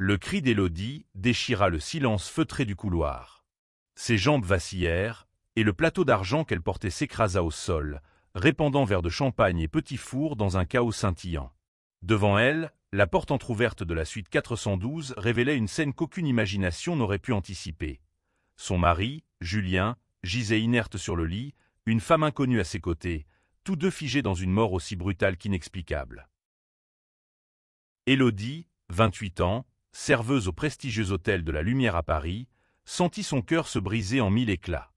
Le cri d'Élodie déchira le silence feutré du couloir. Ses jambes vacillèrent, et le plateau d'argent qu'elle portait s'écrasa au sol, répandant verre de champagne et petits fours dans un chaos scintillant. Devant elle, la porte entr'ouverte de la suite 412 révélait une scène qu'aucune imagination n'aurait pu anticiper. Son mari, Julien, gisait inerte sur le lit, une femme inconnue à ses côtés, tous deux figés dans une mort aussi brutale qu'inexplicable. Élodie, 28 ans, serveuse au prestigieux hôtel de la Lumière à Paris, sentit son cœur se briser en 1000 éclats.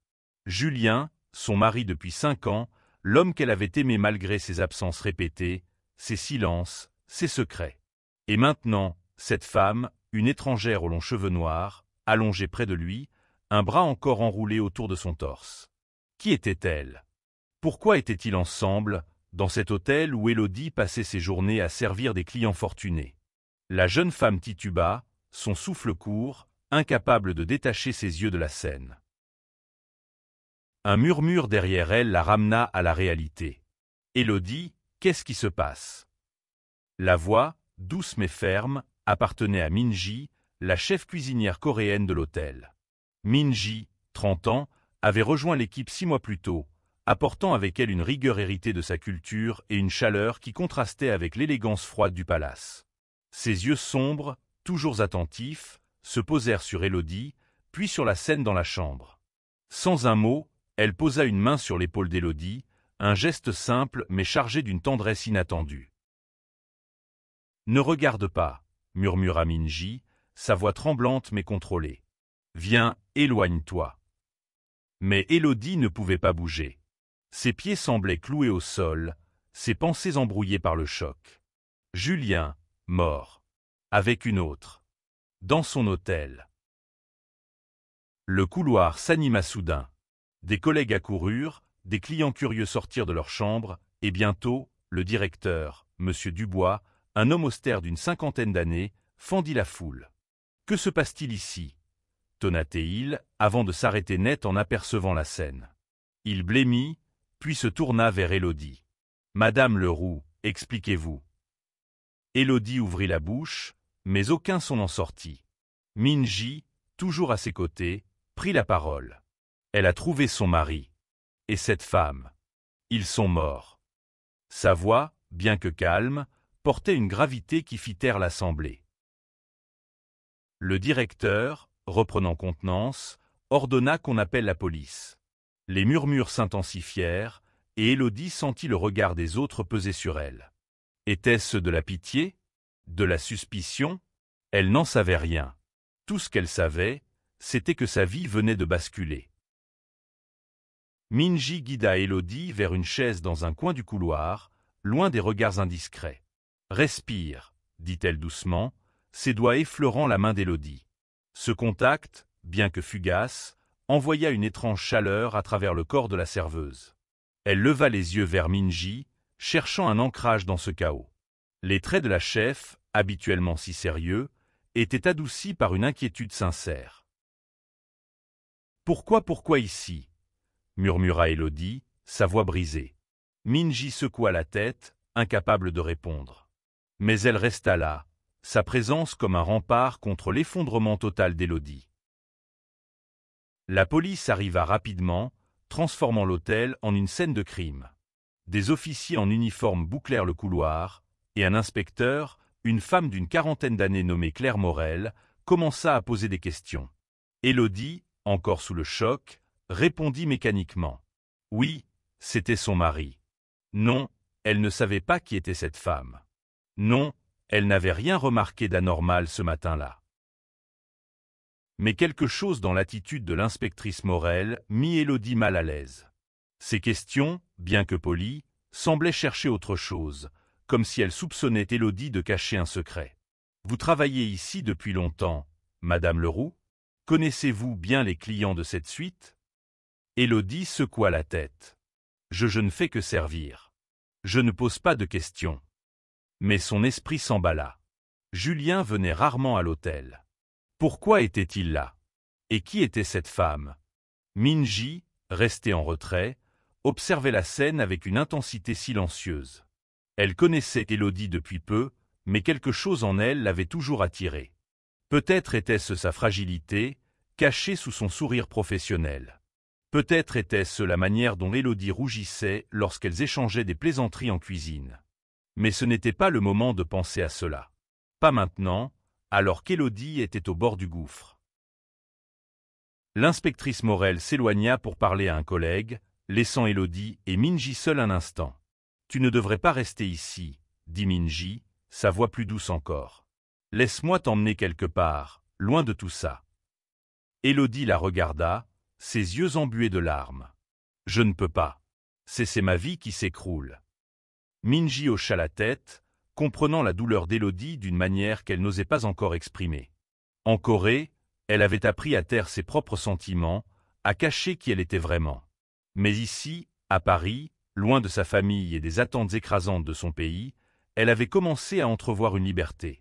Julien, son mari depuis 5 ans, l'homme qu'elle avait aimé malgré ses absences répétées, ses silences, ses secrets. Et maintenant, cette femme, une étrangère aux longs cheveux noirs, allongée près de lui, un bras encore enroulé autour de son torse. Qui était-elle? Pourquoi étaient-ils ensemble, dans cet hôtel où Élodie passait ses journées à servir des clients fortunés? La jeune femme tituba, son souffle court, incapable de détacher ses yeux de la scène. Un murmure derrière elle la ramena à la réalité. « Élodie, qu'est-ce qui se passe ?» La voix, douce mais ferme, appartenait à Minji, la chef cuisinière coréenne de l'hôtel. Minji, 30 ans, avait rejoint l'équipe 6 mois plus tôt, apportant avec elle une rigueur héritée de sa culture et une chaleur qui contrastait avec l'élégance froide du palace. Ses yeux sombres, toujours attentifs, se posèrent sur Élodie, puis sur la scène dans la chambre. Sans un mot, elle posa une main sur l'épaule d'Élodie, un geste simple mais chargé d'une tendresse inattendue. « Ne regarde pas, » murmura Minji, sa voix tremblante mais contrôlée. « Viens, éloigne-toi. » Mais Élodie ne pouvait pas bouger. Ses pieds semblaient cloués au sol, ses pensées embrouillées par le choc. Julien, mort. Avec une autre. Dans son hôtel. Le couloir s'anima soudain. Des collègues accoururent, des clients curieux sortirent de leur chambre, et bientôt, le directeur, M. Dubois, un homme austère d'une 50aine d'années, fendit la foule. « Que se passe-t-il ici » tonna-t-il, avant de s'arrêter net en apercevant la scène. Il blêmit, puis se tourna vers Élodie. « Madame Leroux, expliquez-vous. » Élodie ouvrit la bouche, mais aucun son n'en sortit. Minji, toujours à ses côtés, prit la parole. Elle a trouvé son mari. Et cette femme. Ils sont morts. Sa voix, bien que calme, portait une gravité qui fit taire l'assemblée. Le directeur, reprenant contenance, ordonna qu'on appelle la police. Les murmures s'intensifièrent, et Élodie sentit le regard des autres peser sur elle. Était-ce de la pitié? De la suspicion? Elle n'en savait rien. Tout ce qu'elle savait, c'était que sa vie venait de basculer. Minji guida Élodie vers une chaise dans un coin du couloir, loin des regards indiscrets. « Respire, » dit-elle doucement, ses doigts effleurant la main d'Élodie. Ce contact, bien que fugace, envoya une étrange chaleur à travers le corps de la serveuse. Elle leva les yeux vers Minji, cherchant un ancrage dans ce chaos. Les traits de la chef, habituellement si sérieux, étaient adoucis par une inquiétude sincère. « Pourquoi ici ?» murmura Élodie, sa voix brisée. Minji secoua la tête, incapable de répondre. Mais elle resta là, sa présence comme un rempart contre l'effondrement total d'Élodie. La police arriva rapidement, transformant l'hôtel en une scène de crime. Des officiers en uniforme bouclèrent le couloir, et un inspecteur, une femme d'une 40aine d'années nommée Claire Morel, commença à poser des questions. Élodie, encore sous le choc, répondit mécaniquement. Oui, c'était son mari. Non, elle ne savait pas qui était cette femme. Non, elle n'avait rien remarqué d'anormal ce matin-là. Mais quelque chose dans l'attitude de l'inspectrice Morel mit Élodie mal à l'aise. Ses questions, bien que polies, semblaient chercher autre chose, comme si elle soupçonnait Élodie de cacher un secret. « Vous travaillez ici depuis longtemps, Madame Leroux? Connaissez-vous bien les clients de cette suite ?» Élodie secoua la tête. « Je ne fais que servir. Je ne pose pas de questions. » Mais son esprit s'emballa. Julien venait rarement à l'hôtel. Pourquoi était-il là? Et qui était cette femme? Minji, resté en retrait, observait la scène avec une intensité silencieuse. Elle connaissait Élodie depuis peu, mais quelque chose en elle l'avait toujours attirée. Peut-être était-ce sa fragilité, cachée sous son sourire professionnel. Peut-être était-ce la manière dont Élodie rougissait lorsqu'elles échangeaient des plaisanteries en cuisine. Mais ce n'était pas le moment de penser à cela. Pas maintenant, alors qu'Élodie était au bord du gouffre. L'inspectrice Morel s'éloigna pour parler à un collègue, laissant Élodie et Minji seuls un instant. « Tu ne devrais pas rester ici, » dit Minji, sa voix plus douce encore. « Laisse-moi t'emmener quelque part, loin de tout ça. » Élodie la regarda, ses yeux embués de larmes. « Je ne peux pas. C'est ma vie qui s'écroule. » Minji hocha la tête, comprenant la douleur d'Élodie d'une manière qu'elle n'osait pas encore exprimer. En Corée, elle avait appris à taire ses propres sentiments, à cacher qui elle était vraiment. Mais ici, à Paris, loin de sa famille et des attentes écrasantes de son pays, elle avait commencé à entrevoir une liberté.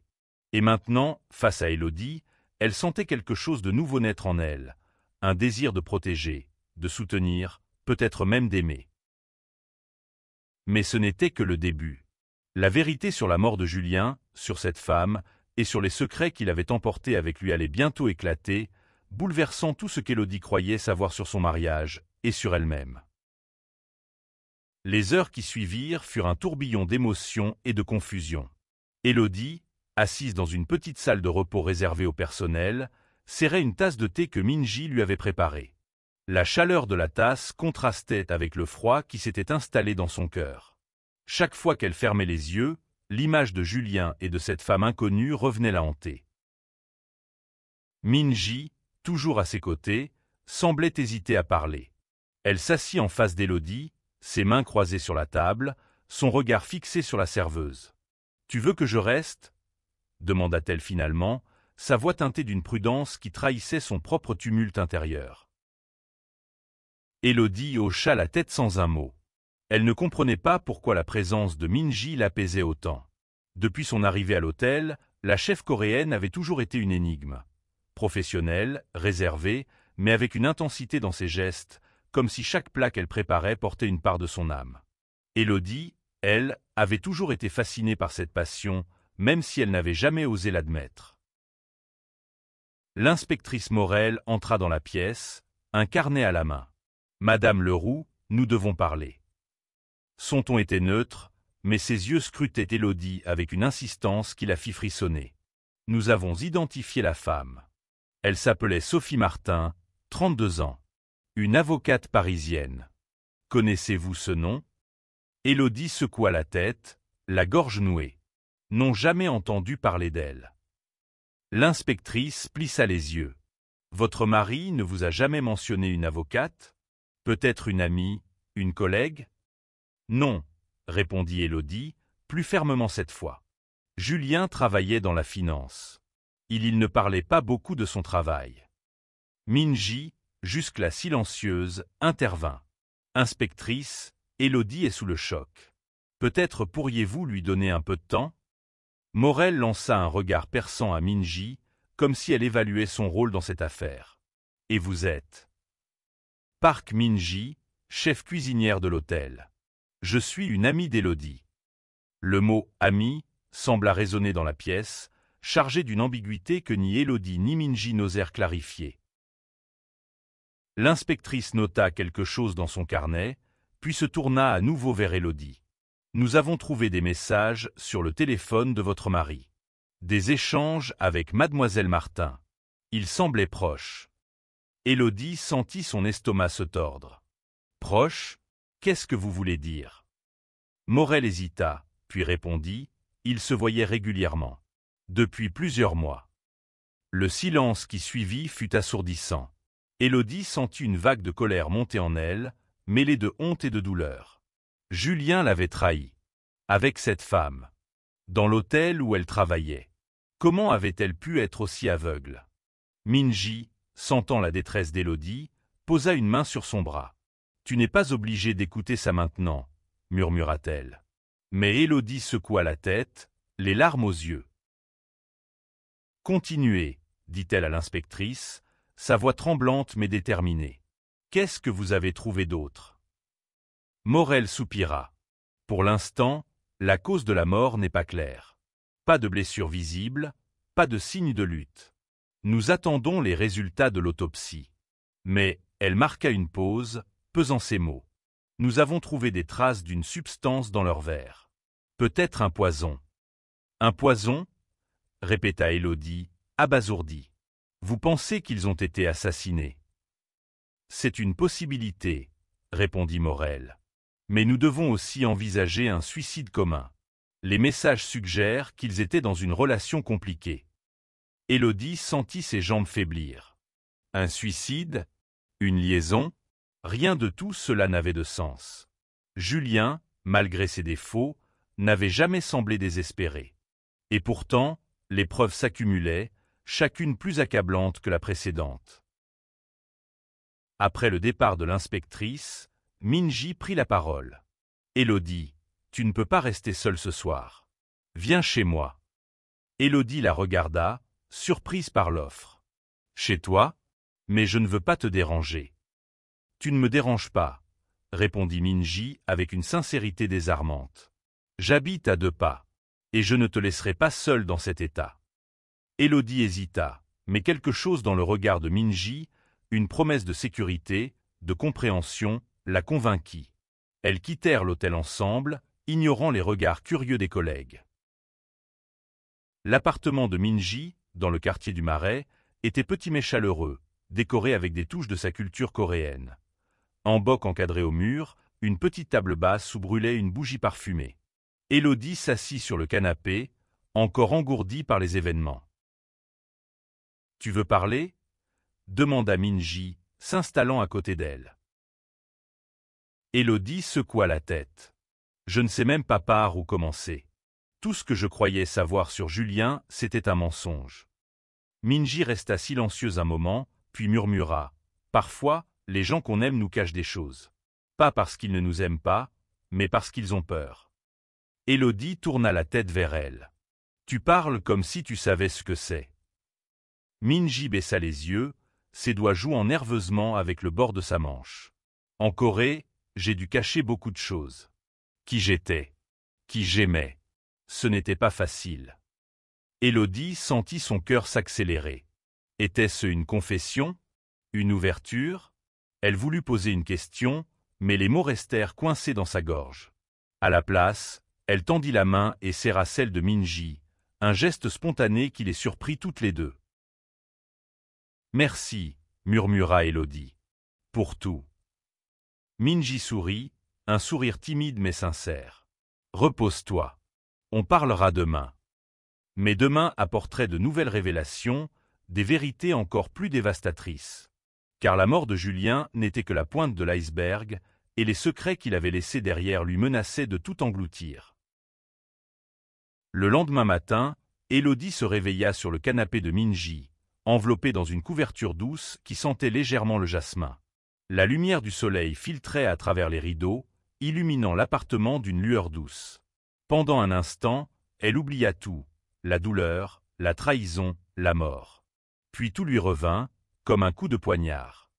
Et maintenant, face à Élodie, elle sentait quelque chose de nouveau naître en elle, un désir de protéger, de soutenir, peut-être même d'aimer. Mais ce n'était que le début. La vérité sur la mort de Julien, sur cette femme, et sur les secrets qu'il avait emportés avec lui allait bientôt éclater, bouleversant tout ce qu'Élodie croyait savoir sur son mariage et sur elle-même. Les heures qui suivirent furent un tourbillon d'émotions et de confusion. Élodie, assise dans une petite salle de repos réservée au personnel, serrait une tasse de thé que Minji lui avait préparée. La chaleur de la tasse contrastait avec le froid qui s'était installé dans son cœur. Chaque fois qu'elle fermait les yeux, l'image de Julien et de cette femme inconnue revenait la hanter. Minji, toujours à ses côtés, semblait hésiter à parler. Elle s'assit en face d'Élodie, ses mains croisées sur la table, son regard fixé sur la serveuse. « Tu veux que je reste ?» demanda-t-elle finalement, sa voix teintée d'une prudence qui trahissait son propre tumulte intérieur. Élodie hocha la tête sans un mot. Elle ne comprenait pas pourquoi la présence de Minji l'apaisait autant. Depuis son arrivée à l'hôtel, la chef coréenne avait toujours été une énigme. Professionnelle, réservée, mais avec une intensité dans ses gestes, comme si chaque plat qu'elle préparait portait une part de son âme. Élodie, elle, avait toujours été fascinée par cette passion, même si elle n'avait jamais osé l'admettre. L'inspectrice Morel entra dans la pièce, un carnet à la main. « Madame Leroux, nous devons parler. » Son ton était neutre, mais ses yeux scrutaient Élodie avec une insistance qui la fit frissonner. « Nous avons identifié la femme. Elle s'appelait Sophie Martin, 32 ans. Une avocate parisienne. Connaissez-vous ce nom ?» Élodie secoua la tête, la gorge nouée. « Non, jamais entendu parler d'elle. » L'inspectrice plissa les yeux. « Votre mari ne vous a jamais mentionné une avocate? Peut-être une amie, une collègue ?» « Non, » répondit Élodie, plus fermement cette fois. Julien travaillait dans la finance. Il ne parlait pas beaucoup de son travail. Minji, jusque-là silencieuse, intervint. « Inspectrice, Élodie est sous le choc. Peut-être pourriez-vous lui donner un peu de temps ?» Morel lança un regard perçant à Minji, comme si elle évaluait son rôle dans cette affaire. « Et vous êtes ?» Park Minji, chef cuisinière de l'hôtel. Je suis une amie d'Élodie. Le mot « amie » sembla résonner dans la pièce, chargé d'une ambiguïté que ni Élodie ni Minji n'osèrent clarifier. L'inspectrice nota quelque chose dans son carnet, puis se tourna à nouveau vers Élodie. « Nous avons trouvé des messages sur le téléphone de votre mari. Des échanges avec mademoiselle Martin. Ils semblaient proches. » Élodie sentit son estomac se tordre. « Proches ? Qu'est-ce que vous voulez dire ?» Morel hésita, puis répondit, « Ils se voyaient régulièrement. Depuis plusieurs mois. » Le silence qui suivit fut assourdissant. Élodie sentit une vague de colère monter en elle, mêlée de honte et de douleur. Julien l'avait trahie. Avec cette femme. Dans l'hôtel où elle travaillait. Comment avait-elle pu être aussi aveugle? Minji, sentant la détresse d'Élodie, posa une main sur son bras. « Tu n'es pas obligé d'écouter ça maintenant, » murmura-t-elle. Mais Élodie secoua la tête, les larmes aux yeux. « Continuez, » dit-elle à l'inspectrice, sa voix tremblante mais déterminée. « Qu'est-ce que vous avez trouvé d'autre ?» Morel soupira. « Pour l'instant, la cause de la mort n'est pas claire. Pas de blessure visible, pas de signe de lutte. Nous attendons les résultats de l'autopsie. Mais, elle marqua une pause, pesant ses mots. Nous avons trouvé des traces d'une substance dans leur verre. Peut-être un poison. Un poison? Répéta Élodie, abasourdie. Vous pensez qu'ils ont été assassinés? C'est une possibilité, répondit Morel. Mais nous devons aussi envisager un suicide commun. Les messages suggèrent qu'ils étaient dans une relation compliquée. Élodie sentit ses jambes faiblir. Un suicide? Une liaison? Rien de tout cela n'avait de sens. Julien, malgré ses défauts, n'avait jamais semblé désespéré. Et pourtant, les preuves s'accumulaient, chacune plus accablante que la précédente. Après le départ de l'inspectrice, Minji prit la parole. « Élodie, tu ne peux pas rester seule ce soir. Viens chez moi. » Élodie la regarda, surprise par l'offre. « Chez toi? Mais je ne veux pas te déranger. »« Tu ne me déranges pas, » répondit Minji avec une sincérité désarmante. « J'habite à 2 pas, et je ne te laisserai pas seule dans cet état. » Élodie hésita, mais quelque chose dans le regard de Minji, une promesse de sécurité, de compréhension, la convainquit. Elles quittèrent l'hôtel ensemble, ignorant les regards curieux des collègues. L'appartement de Minji, dans le quartier du Marais, était petit mais chaleureux, décoré avec des touches de sa culture coréenne. En boc encadré au mur, une petite table basse où brûlait une bougie parfumée. Élodie s'assit sur le canapé, encore engourdie par les événements. « Tu veux parler ?» demanda Minji, s'installant à côté d'elle. Élodie secoua la tête. « Je ne sais même pas par où commencer. Tout ce que je croyais savoir sur Julien, c'était un mensonge. » Minji resta silencieuse un moment, puis murmura. « Parfois, les gens qu'on aime nous cachent des choses. Pas parce qu'ils ne nous aiment pas, mais parce qu'ils ont peur. » Élodie tourna la tête vers elle. « Tu parles comme si tu savais ce que c'est. » Minji baissa les yeux, ses doigts jouant nerveusement avec le bord de sa manche. « En Corée, j'ai dû cacher beaucoup de choses. Qui j'étais, qui j'aimais. Ce n'était pas facile. » Élodie sentit son cœur s'accélérer. Était-ce une confession? Une ouverture? Elle voulut poser une question, mais les mots restèrent coincés dans sa gorge. À la place, elle tendit la main et serra celle de Minji, un geste spontané qui les surprit toutes les deux. « Merci, » murmura Élodie. « Pour tout. » Minji sourit, un sourire timide mais sincère. « Repose-toi. On parlera demain. » Mais demain apporterait de nouvelles révélations, des vérités encore plus dévastatrices. Car la mort de Julien n'était que la pointe de l'iceberg, et les secrets qu'il avait laissés derrière lui menaçaient de tout engloutir. Le lendemain matin, Élodie se réveilla sur le canapé de Minji, enveloppée dans une couverture douce qui sentait légèrement le jasmin. La lumière du soleil filtrait à travers les rideaux, illuminant l'appartement d'une lueur douce. Pendant un instant, elle oublia tout, la douleur, la trahison, la mort. Puis tout lui revint, comme un coup de poignard.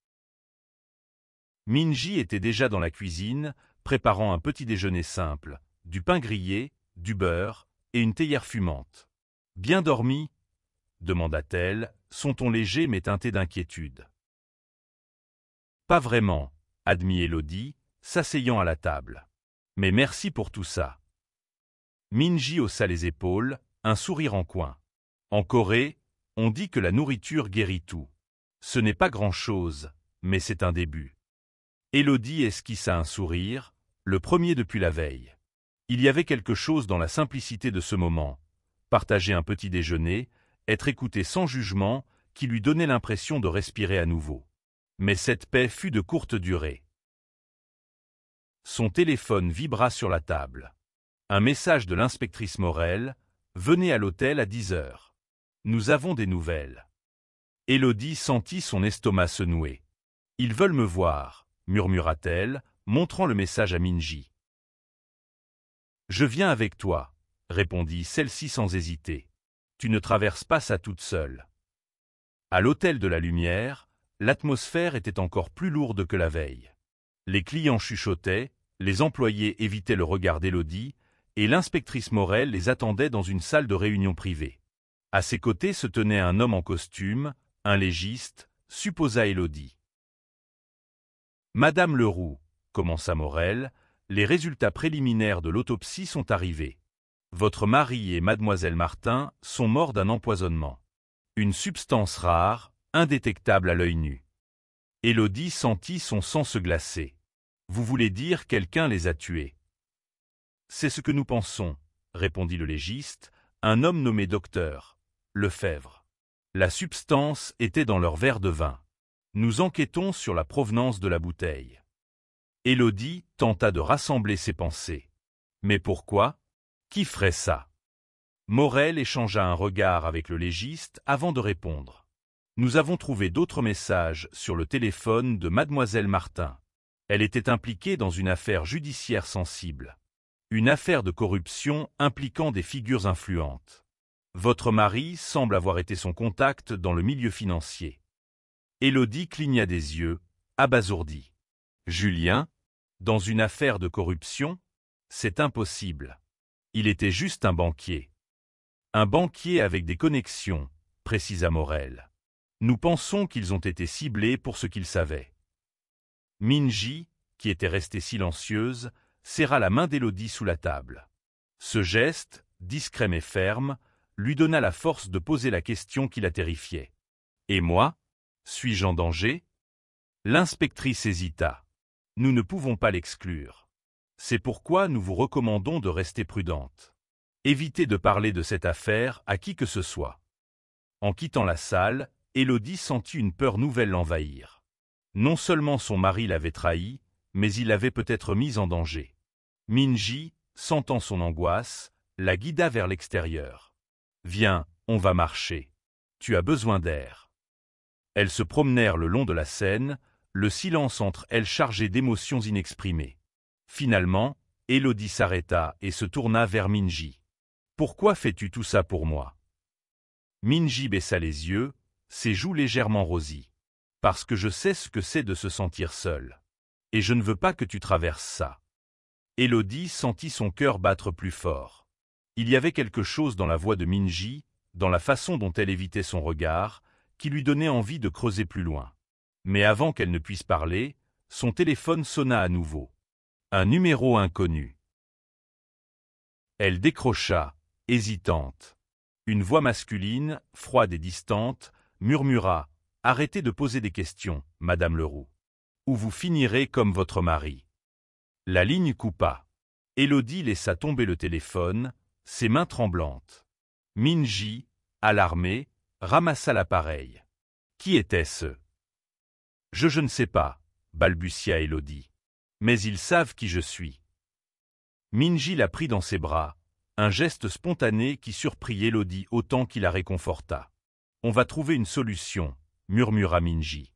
Minji était déjà dans la cuisine, préparant un petit déjeuner simple, du pain grillé, du beurre et une théière fumante. « Bien dormi ?» demanda-t-elle, son ton léger mais teinté d'inquiétude. « Pas vraiment, » admit Élodie, s'asseyant à la table. « Mais merci pour tout ça. » Minji haussa les épaules, un sourire en coin. « En Corée, on dit que la nourriture guérit tout. Ce n'est pas grand-chose, mais c'est un début. » Élodie esquissa un sourire, le premier depuis la veille. Il y avait quelque chose dans la simplicité de ce moment. Partager un petit déjeuner, être écouté sans jugement, qui lui donnait l'impression de respirer à nouveau. Mais cette paix fut de courte durée. Son téléphone vibra sur la table. Un message de l'inspectrice Morel. « Venez à l'hôtel à 10 heures. Nous avons des nouvelles. » Élodie sentit son estomac se nouer. « Ils veulent me voir, » murmura-t-elle, montrant le message à Minji. « Je viens avec toi, » répondit celle-ci sans hésiter. « Tu ne traverses pas ça toute seule. » À l'hôtel de la Lumière, l'atmosphère était encore plus lourde que la veille. Les clients chuchotaient, les employés évitaient le regard d'Élodie, et l'inspectrice Morel les attendait dans une salle de réunion privée. À ses côtés se tenait un homme en costume, un légiste, supposa Élodie. Madame Leroux, commença Morel, les résultats préliminaires de l'autopsie sont arrivés. Votre mari et mademoiselle Martin sont morts d'un empoisonnement. Une substance rare, indétectable à l'œil nu. Élodie sentit son sang se glacer. Vous voulez dire quelqu'un les a tués? C'est ce que nous pensons, répondit le légiste, un homme nommé docteur Lefebvre. La substance était dans leur verre de vin. Nous enquêtons sur la provenance de la bouteille. Élodie tenta de rassembler ses pensées. Mais pourquoi? Qui ferait ça? Morel échangea un regard avec le légiste avant de répondre. Nous avons trouvé d'autres messages sur le téléphone de mademoiselle Martin. Elle était impliquée dans une affaire judiciaire sensible. Une affaire de corruption impliquant des figures influentes. Votre mari semble avoir été son contact dans le milieu financier. Élodie cligna des yeux, abasourdie. Julien, dans une affaire de corruption? C'est impossible. Il était juste un banquier. Un banquier avec des connexions, précisa Morel. Nous pensons qu'ils ont été ciblés pour ce qu'ils savaient. Minji, qui était restée silencieuse, serra la main d'Élodie sous la table. Ce geste, discret mais ferme, lui donna la force de poser la question qui la terrifiait. « Et moi? Suis-je en danger ?» L'inspectrice hésita. « Nous ne pouvons pas l'exclure. C'est pourquoi nous vous recommandons de rester prudente. Évitez de parler de cette affaire à qui que ce soit. » En quittant la salle, Élodie sentit une peur nouvelle l'envahir. Non seulement son mari l'avait trahie, mais il l'avait peut-être mise en danger. Minji, sentant son angoisse, la guida vers l'extérieur. « Viens, on va marcher. Tu as besoin d'air. » Elles se promenèrent le long de la Seine, le silence entre elles chargé d'émotions inexprimées. Finalement, Élodie s'arrêta et se tourna vers Minji. « Pourquoi fais-tu tout ça pour moi ?» Minji baissa les yeux, ses joues légèrement rosies. « Parce que je sais ce que c'est de se sentir seul. Et je ne veux pas que tu traverses ça. » Élodie sentit son cœur battre plus fort. Il y avait quelque chose dans la voix de Minji, dans la façon dont elle évitait son regard, qui lui donnait envie de creuser plus loin. Mais avant qu'elle ne puisse parler, son téléphone sonna à nouveau. Un numéro inconnu. Elle décrocha, hésitante. Une voix masculine, froide et distante, murmura « Arrêtez de poser des questions, Madame Leroux. Ou vous finirez comme votre mari. » La ligne coupa. Élodie laissa tomber le téléphone, ses mains tremblantes. Minji, alarmé, ramassa l'appareil. Qui était-ce? Je ne sais pas, balbutia Élodie. Mais ils savent qui je suis. Minji la prit dans ses bras, un geste spontané qui surprit Élodie autant qu'il la réconforta. On va trouver une solution, murmura Minji.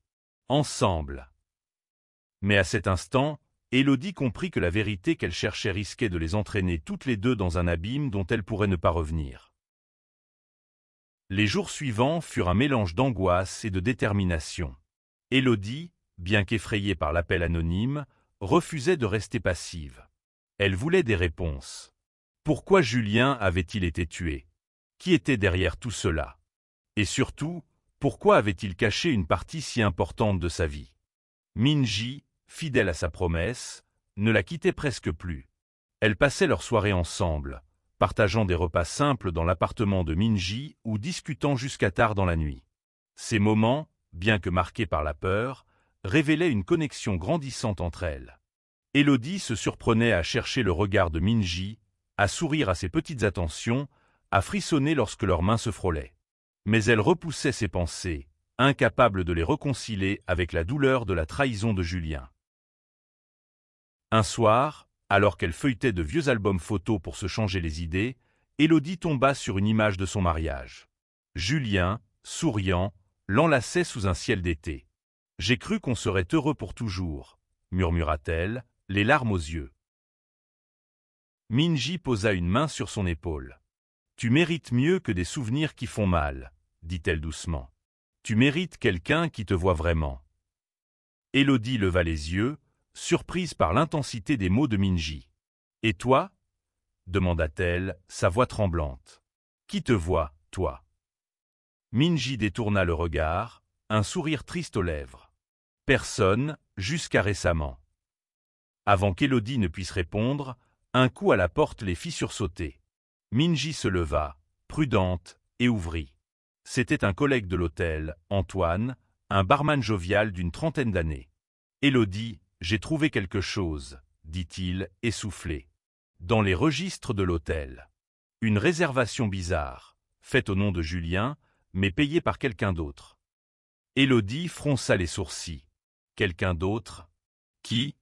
Ensemble. Mais à cet instant, Élodie comprit que la vérité qu'elle cherchait risquait de les entraîner toutes les deux dans un abîme dont elles pourraient ne pas revenir. Les jours suivants furent un mélange d'angoisse et de détermination. Élodie, bien qu'effrayée par l'appel anonyme, refusait de rester passive. Elle voulait des réponses. Pourquoi Julien avait-il été tué? Qui était derrière tout cela? Et surtout, pourquoi avait-il caché une partie si importante de sa vie? Minji, fidèle à sa promesse, ne la quittait presque plus. Elles passaient leurs soirées ensemble, partageant des repas simples dans l'appartement de Minji ou discutant jusqu'à tard dans la nuit. Ces moments, bien que marqués par la peur, révélaient une connexion grandissante entre elles. Élodie se surprenait à chercher le regard de Minji, à sourire à ses petites attentions, à frissonner lorsque leurs mains se frôlaient. Mais elle repoussait ses pensées, incapable de les réconcilier avec la douleur de la trahison de Julien. Un soir, alors qu'elle feuilletait de vieux albums photos pour se changer les idées, Élodie tomba sur une image de son mariage. Julien, souriant, l'enlaçait sous un ciel d'été. « J'ai cru qu'on serait heureux pour toujours », murmura-t-elle, les larmes aux yeux. Minji posa une main sur son épaule. « Tu mérites mieux que des souvenirs qui font mal, » dit-elle doucement. « Tu mérites quelqu'un qui te voit vraiment. » Élodie leva les yeux, surprise par l'intensité des mots de Minji. « Et toi » demanda-t-elle, sa voix tremblante. « Qui te voit, toi » Minji détourna le regard, un sourire triste aux lèvres. Personne, jusqu'à récemment. Avant qu'Élodie ne puisse répondre, un coup à la porte les fit sursauter. Minji se leva, prudente, et ouvrit. C'était un collègue de l'hôtel, Antoine, un barman jovial d'une trentaine d'années. « Élodie, j'ai trouvé quelque chose, » dit-il, essoufflé. Dans les registres de l'hôtel. Une réservation bizarre, faite au nom de Julien, mais payée par quelqu'un d'autre. Élodie fronça les sourcils. Quelqu'un d'autre? Qui?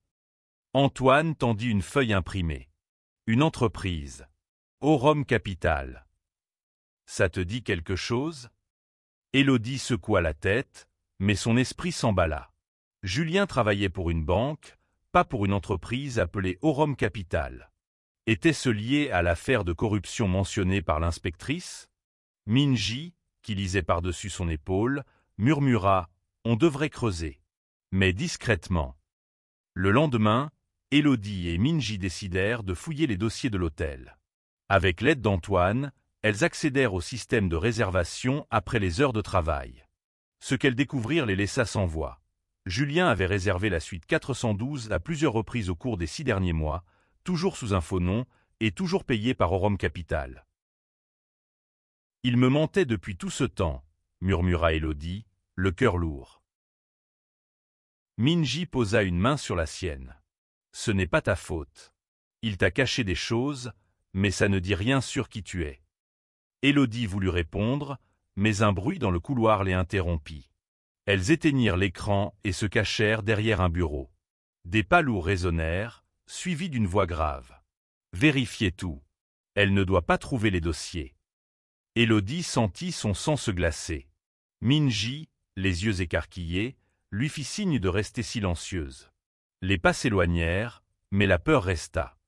Antoine tendit une feuille imprimée. Une entreprise. Aurum Capital. Ça te dit quelque chose? Élodie secoua la tête, mais son esprit s'emballa. Julien travaillait pour une banque, pas pour une entreprise appelée Aurum Capital. Était-ce lié à l'affaire de corruption mentionnée par l'inspectrice? Minji, qui lisait par-dessus son épaule, murmura « On devrait creuser », mais discrètement. Le lendemain, Élodie et Minji décidèrent de fouiller les dossiers de l'hôtel. Avec l'aide d'Antoine, elles accédèrent au système de réservation après les heures de travail. Ce qu'elles découvrirent les laissa sans voix. Julien avait réservé la suite 412 à plusieurs reprises au cours des 6 derniers mois, toujours sous un faux nom et toujours payé par Aurum Capital. « Il me mentait depuis tout ce temps, » murmura Élodie, le cœur lourd. Minji posa une main sur la sienne. « Ce n'est pas ta faute. Il t'a caché des choses, mais ça ne dit rien sur qui tu es. » Élodie voulut répondre, mais un bruit dans le couloir les interrompit. Elles éteignirent l'écran et se cachèrent derrière un bureau. Des pas lourds résonnèrent, suivis d'une voix grave. « Vérifiez tout. Elle ne doit pas trouver les dossiers. » Élodie sentit son sang se glacer. Minji, les yeux écarquillés, lui fit signe de rester silencieuse. Les pas s'éloignèrent, mais la peur resta.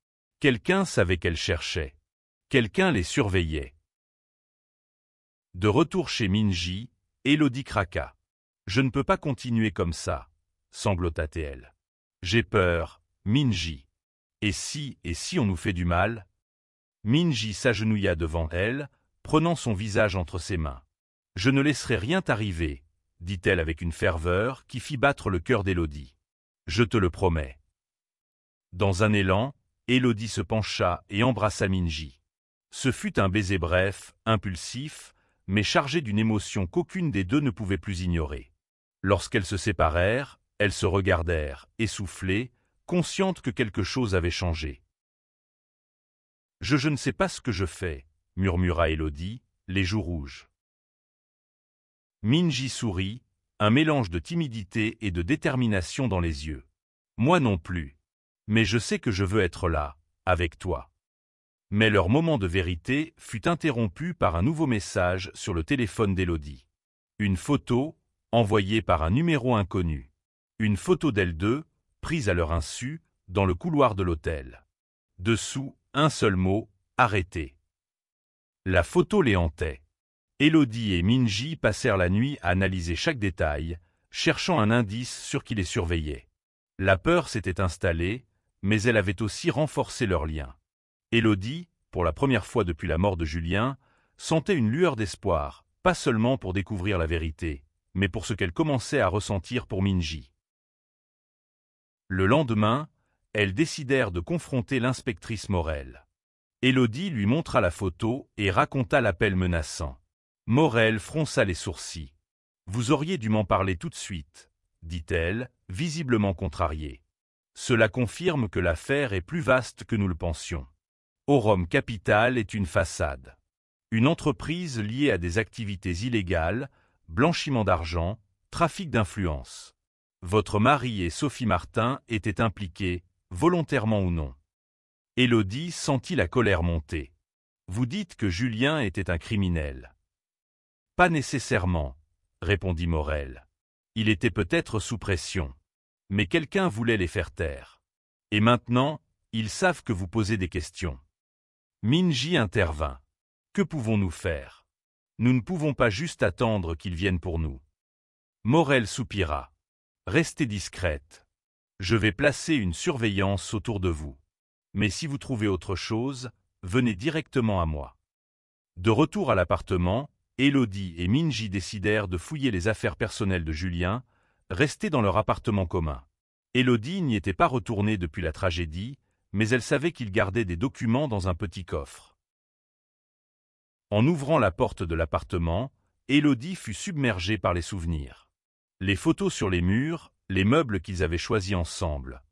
Quelqu'un savait qu'elle cherchait. Quelqu'un les surveillait. De retour chez Minji, Élodie craqua. « Je ne peux pas continuer comme ça, » sanglota-t-elle. « J'ai peur, Minji. Et si on nous fait du mal ?» Minji s'agenouilla devant elle, prenant son visage entre ses mains. « Je ne laisserai rien t'arriver, » dit-elle avec une ferveur qui fit battre le cœur d'Élodie. « Je te le promets. » Dans un élan, Élodie se pencha et embrassa Minji. Ce fut un baiser bref, impulsif, mais chargé d'une émotion qu'aucune des deux ne pouvait plus ignorer. Lorsqu'elles se séparèrent, elles se regardèrent, essoufflées, conscientes que quelque chose avait changé. « Je ne sais pas ce que je fais, » murmura Élodie, les joues rouges. Minji sourit, un mélange de timidité et de détermination dans les yeux. « Moi non plus. Mais je sais que je veux être là, avec toi. » Mais leur moment de vérité fut interrompu par un nouveau message sur le téléphone d'Élodie. Une photo, envoyée par un numéro inconnu. Une photo d'elles deux, prise à leur insu, dans le couloir de l'hôtel. Dessous, un seul mot, arrêté. La photo les hantait. Élodie et Minji passèrent la nuit à analyser chaque détail, cherchant un indice sur qui les surveillait. La peur s'était installée, mais elle avait aussi renforcé leur lien. Élodie, pour la première fois depuis la mort de Julien, sentait une lueur d'espoir, pas seulement pour découvrir la vérité, mais pour ce qu'elle commençait à ressentir pour Minji. Le lendemain, elles décidèrent de confronter l'inspectrice Morel. Élodie lui montra la photo et raconta l'appel menaçant. Morel fronça les sourcils. « Vous auriez dû m'en parler tout de suite, » dit-elle, visiblement contrariée. « Cela confirme que l'affaire est plus vaste que nous le pensions. Aurum Capital est une façade. Une entreprise liée à des activités illégales, blanchiment d'argent, trafic d'influence. Votre mari et Sophie Martin étaient impliqués, volontairement ou non. » Élodie sentit la colère monter. « Vous dites que Julien était un criminel. » « Pas nécessairement, » répondit Morel. « Il était peut-être sous pression. Mais quelqu'un voulait les faire taire. Et maintenant, ils savent que vous posez des questions. » Minji intervint. « Que pouvons-nous faire? Nous ne pouvons pas juste attendre qu'ils viennent pour nous. » Morel soupira. « Restez discrète. Je vais placer une surveillance autour de vous. Mais si vous trouvez autre chose, venez directement à moi. » De retour à l'appartement, Élodie et Minji décidèrent de fouiller les affaires personnelles de Julien, resté dans leur appartement commun. Élodie n'y était pas retournée depuis la tragédie, mais elle savait qu'il gardait des documents dans un petit coffre. En ouvrant la porte de l'appartement, Élodie fut submergée par les souvenirs. Les photos sur les murs, les meubles qu'ils avaient choisis ensemble.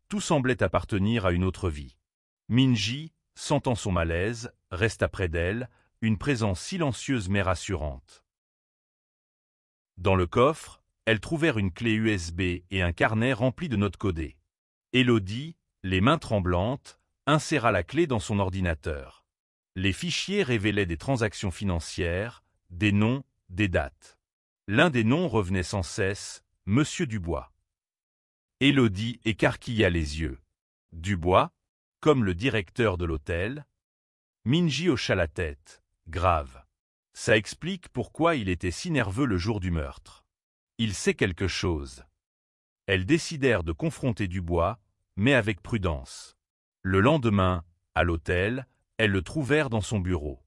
Tout semblait appartenir à une autre vie. Minji, sentant son malaise, resta près d'elle, une présence silencieuse mais rassurante. Dans le coffre, elles trouvèrent une clé USB et un carnet rempli de notes codées. Élodie, les mains tremblantes, inséra la clé dans son ordinateur. Les fichiers révélaient des transactions financières, des noms, des dates. L'un des noms revenait sans cesse, Monsieur Dubois. Élodie écarquilla les yeux. Dubois, comme le directeur de l'hôtel. Minji hocha la tête, grave. Ça explique pourquoi il était si nerveux le jour du meurtre. Il sait quelque chose. Elles décidèrent de confronter Dubois, mais avec prudence. Le lendemain, à l'hôtel, elles le trouvèrent dans son bureau.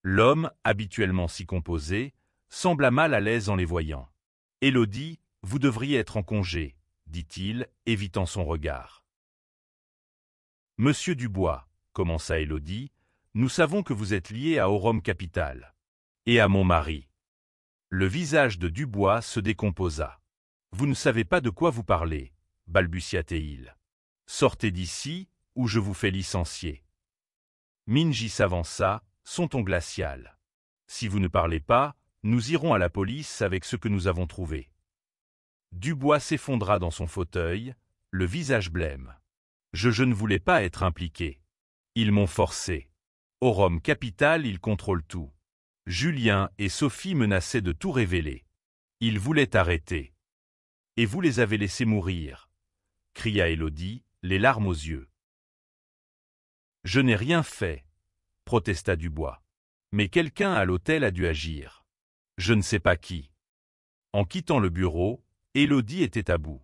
L'homme, habituellement si composé, sembla mal à l'aise en les voyant. « Élodie, vous devriez être en congé, » dit-il, évitant son regard. « Monsieur Dubois, » commença Élodie, « nous savons que vous êtes lié à Aurum Capital. Et à mon mari. » Le visage de Dubois se décomposa. « Vous ne savez pas de quoi vous parlez, » balbutia-t-il. « Sortez d'ici, ou je vous fais licencier. » Minji s'avança, son ton glacial. « Si vous ne parlez pas, nous irons à la police avec ce que nous avons trouvé. » Dubois s'effondra dans son fauteuil, le visage blême. « Je ne voulais pas être impliqué. Ils m'ont forcé. Aurum Capital, ils contrôlent tout. Julien et Sophie menaçaient de tout révéler. Ils voulaient arrêter. Et vous les avez laissés mourir, » cria Élodie, les larmes aux yeux. « Je n'ai rien fait, » protesta Dubois. « Mais quelqu'un à l'hôtel a dû agir. Je ne sais pas qui. » En quittant le bureau, Élodie était à bout.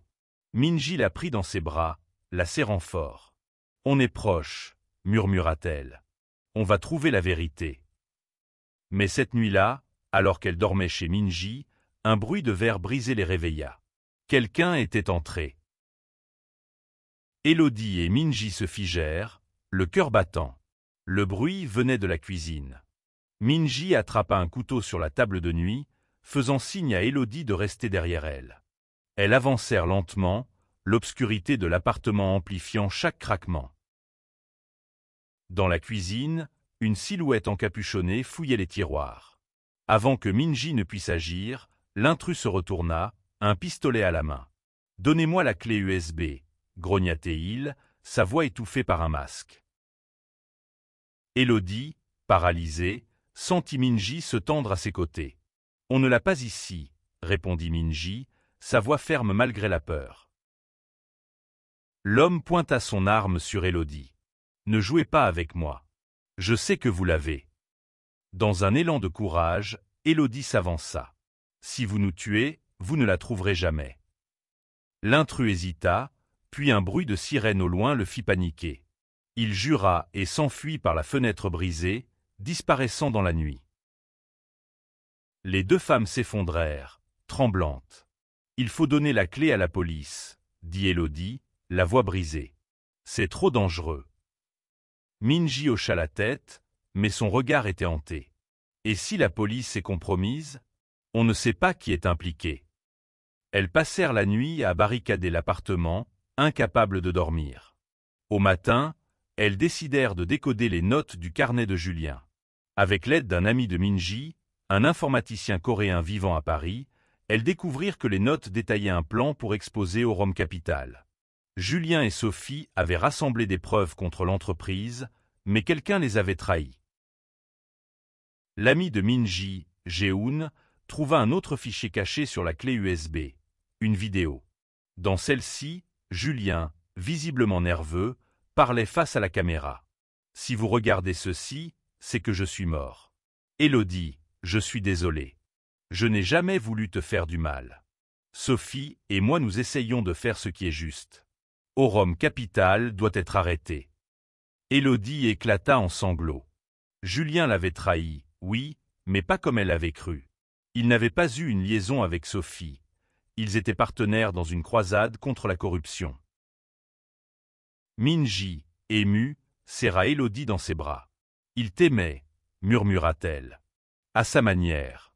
Minji la prit dans ses bras, la serrant fort. « On est proche, » murmura-t-elle. « On va trouver la vérité. » Mais cette nuit-là, alors qu'elle dormait chez Minji, un bruit de verre brisé les réveilla. Quelqu'un était entré. Élodie et Minji se figèrent, le cœur battant. Le bruit venait de la cuisine. Minji attrapa un couteau sur la table de nuit, faisant signe à Élodie de rester derrière elle. Elles avancèrent lentement, l'obscurité de l'appartement amplifiant chaque craquement. Dans la cuisine, une silhouette encapuchonnée fouillait les tiroirs. Avant que Minji ne puisse agir, l'intrus se retourna, un pistolet à la main. « Donnez-moi la clé USB », grogna-t-il, sa voix étouffée par un masque. Élodie, paralysée, sentit Minji se tendre à ses côtés. « On ne l'a pas ici », répondit Minji, sa voix ferme malgré la peur. L'homme pointa son arme sur Élodie. « Ne jouez pas avec moi. Je sais que vous l'avez. » Dans un élan de courage, Élodie s'avança. « Si vous nous tuez, vous ne la trouverez jamais. » L'intrus hésita, puis un bruit de sirène au loin le fit paniquer. Il jura et s'enfuit par la fenêtre brisée, disparaissant dans la nuit. Les deux femmes s'effondrèrent, tremblantes. « Il faut donner la clé à la police, » dit Élodie, la voix brisée. « C'est trop dangereux. » Minji hocha la tête, mais son regard était hanté. Et si la police est compromise? On ne sait pas qui est impliqué. Elles passèrent la nuit à barricader l'appartement, incapables de dormir. Au matin, elles décidèrent de décoder les notes du carnet de Julien. Avec l'aide d'un ami de Minji, un informaticien coréen vivant à Paris, elles découvrirent que les notes détaillaient un plan pour exposer Aurum Capital. Julien et Sophie avaient rassemblé des preuves contre l'entreprise, mais quelqu'un les avait trahis. L'ami de Minji, Jehoon, trouva un autre fichier caché sur la clé USB, une vidéo. Dans celle-ci, Julien, visiblement nerveux, parlait face à la caméra. « Si vous regardez ceci, c'est que je suis mort. Élodie, je suis désolé. Je n'ai jamais voulu te faire du mal. Sophie et moi nous essayons de faire ce qui est juste. Aurum Capital doit être arrêté. » Élodie éclata en sanglots. Julien l'avait trahi, oui, mais pas comme elle l'avait cru. Il n'avait pas eu une liaison avec Sophie. Ils étaient partenaires dans une croisade contre la corruption. Minji, émue, serra Élodie dans ses bras. « Il t'aimait, » murmura-t-elle. À sa manière.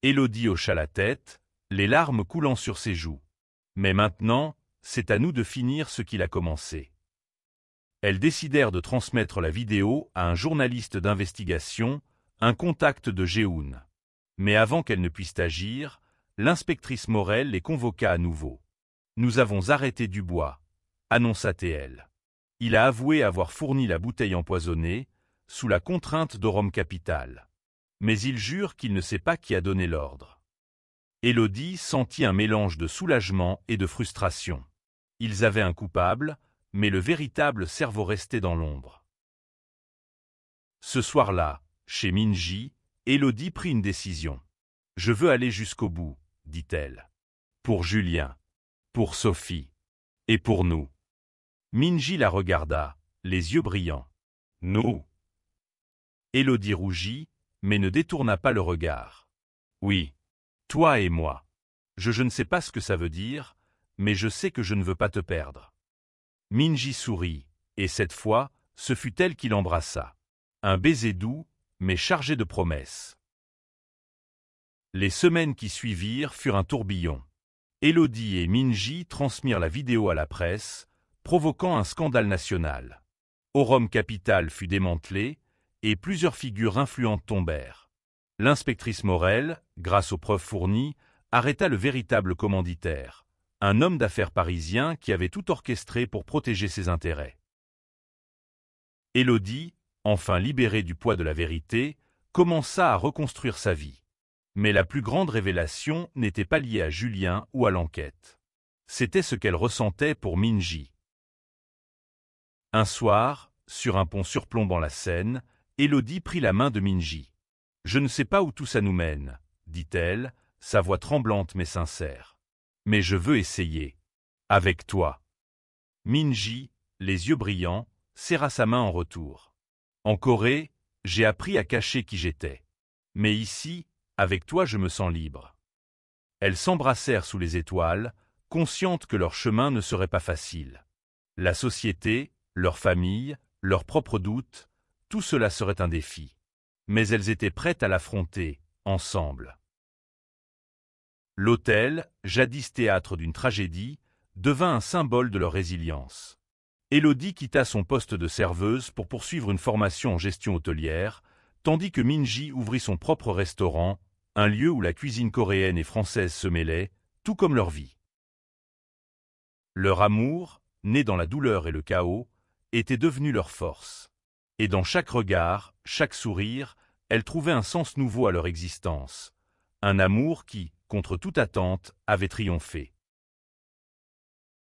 Élodie hocha la tête, les larmes coulant sur ses joues. Mais maintenant, c'est à nous de finir ce qu'il a commencé. Elles décidèrent de transmettre la vidéo à un journaliste d'investigation, un contact de Jehoun. Mais avant qu'elles ne puissent agir, l'inspectrice Morel les convoqua à nouveau. « Nous avons arrêté Dubois », annonça-t-elle. Il a avoué avoir fourni la bouteille empoisonnée, sous la contrainte de Rome Capital. Mais il jure qu'il ne sait pas qui a donné l'ordre. Élodie sentit un mélange de soulagement et de frustration. Ils avaient un coupable, mais le véritable cerveau restait dans l'ombre. Ce soir-là, chez Minji, Élodie prit une décision. « Je veux aller jusqu'au bout, » dit-elle. « Pour Julien, pour Sophie, et pour nous. » Minji la regarda, les yeux brillants. « Nous ?» Élodie rougit, mais ne détourna pas le regard. « Oui, toi et moi. Je ne sais pas ce que ça veut dire, mais je sais que je ne veux pas te perdre. » Minji sourit, et cette fois, ce fut elle qui l'embrassa. Un baiser doux, mais chargé de promesses. Les semaines qui suivirent furent un tourbillon. Élodie et Minji transmirent la vidéo à la presse, provoquant un scandale national. Rome Capital fut démantelé, et plusieurs figures influentes tombèrent. L'inspectrice Morel, grâce aux preuves fournies, arrêta le véritable commanditaire, un homme d'affaires parisien qui avait tout orchestré pour protéger ses intérêts. Élodie, enfin libérée du poids de la vérité, commença à reconstruire sa vie. Mais la plus grande révélation n'était pas liée à Julien ou à l'enquête. C'était ce qu'elle ressentait pour Minji. Un soir, sur un pont surplombant la Seine, Élodie prit la main de Minji. « Je ne sais pas où tout ça nous mène, » dit-elle, sa voix tremblante mais sincère. « Mais je veux essayer. Avec toi. » Minji, les yeux brillants, serra sa main en retour. « En Corée, j'ai appris à cacher qui j'étais. Mais ici, avec toi je me sens libre. » Elles s'embrassèrent sous les étoiles, conscientes que leur chemin ne serait pas facile. La société, leur famille, leurs propres doutes, tout cela serait un défi. Mais elles étaient prêtes à l'affronter, ensemble. L'hôtel, jadis théâtre d'une tragédie, devint un symbole de leur résilience. Élodie quitta son poste de serveuse pour poursuivre une formation en gestion hôtelière, tandis que Minji ouvrit son propre restaurant, un lieu où la cuisine coréenne et française se mêlaient, tout comme leur vie. Leur amour, né dans la douleur et le chaos, était devenu leur force. Et dans chaque regard, chaque sourire, elles trouvaient un sens nouveau à leur existence. Un amour qui, contre toute attente, avait triomphé.